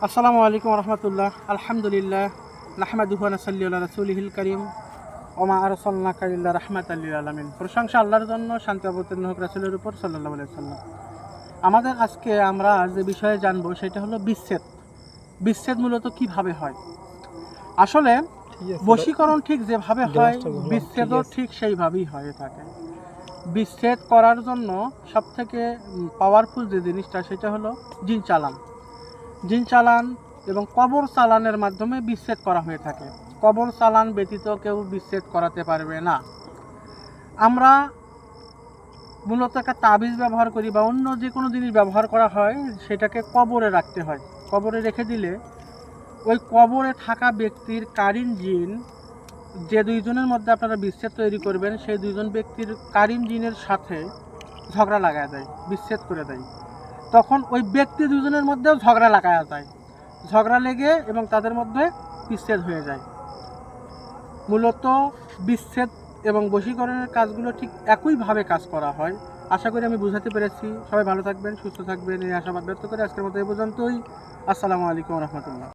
আসসালামু আলাইকুম রহমতুল্লাহ। আলহামদুলিল্লাহ নাহমাদুহু ওয়া নাসাল্লি আলা রাসূলিহিল কারীম ওয়া মা আরসালনাকা ইল্লা রাহমাতাল লিল আলামিন। প্রশংসা আল্লাহর জন্য, শান্তি অবতীর্ণ হোক রাসূলের উপর সাল্লাল্লাহু আলাইহি ওয়াসাল্লাম। আমাদের আজকে আমরা যে বিষয়ে জানবো সেটা হলো বিচ্ছেদ। বিচ্ছেদ মূলত কিভাবে হয়? আসলে বশীকরণ ঠিক যেভাবে হয় বিচ্ছেদও ঠিক সেইভাবেই হয়ে থাকে। বিচ্ছেদ করার জন্য সবথেকে পাওয়ারফুল যে জিনিসটা সেটা হলো জিন চালান। জিন চালান এবং কবর চালানের মাধ্যমে বিচ্ছেদ করা হয়ে থাকে। কবর চালান ব্যতীত কেউ বিচ্ছেদ করাতে পারবে না। আমরা মূলত একটা তাবিজ ব্যবহার করি বা অন্য যে কোনো জিনিস ব্যবহার করা হয় সেটাকে কবরে রাখতে হয়। কবরে রেখে দিলে ওই কবরে থাকা ব্যক্তির কারিন জিন, যে দুইজনের মধ্যে আপনারা বিচ্ছেদ তৈরি করবেন সেই দুইজন ব্যক্তির কারিন জিনের সাথে ঝগড়া লাগায় দেয়, বিচ্ছেদ করে দেয়। তখন ওই ব্যক্তি দুজনের মধ্যেও ঝগড়া লাগায়া যায়, ঝগড়া লেগে এবং তাদের মধ্যে বিচ্ছেদ হয়ে যায়। মূলত বিচ্ছেদ এবং বশীকরণের কাজগুলো ঠিক একইভাবে কাজ করা হয়। আশা করি আমি বুঝাতে পেরেছি। সবাই ভালো থাকবেন, সুস্থ থাকবেন এই আশাবাদ ব্যক্ত করে আজকের মতো এই পর্যন্তই। আসসালামু আলাইকুম রহমতুল্লাহ।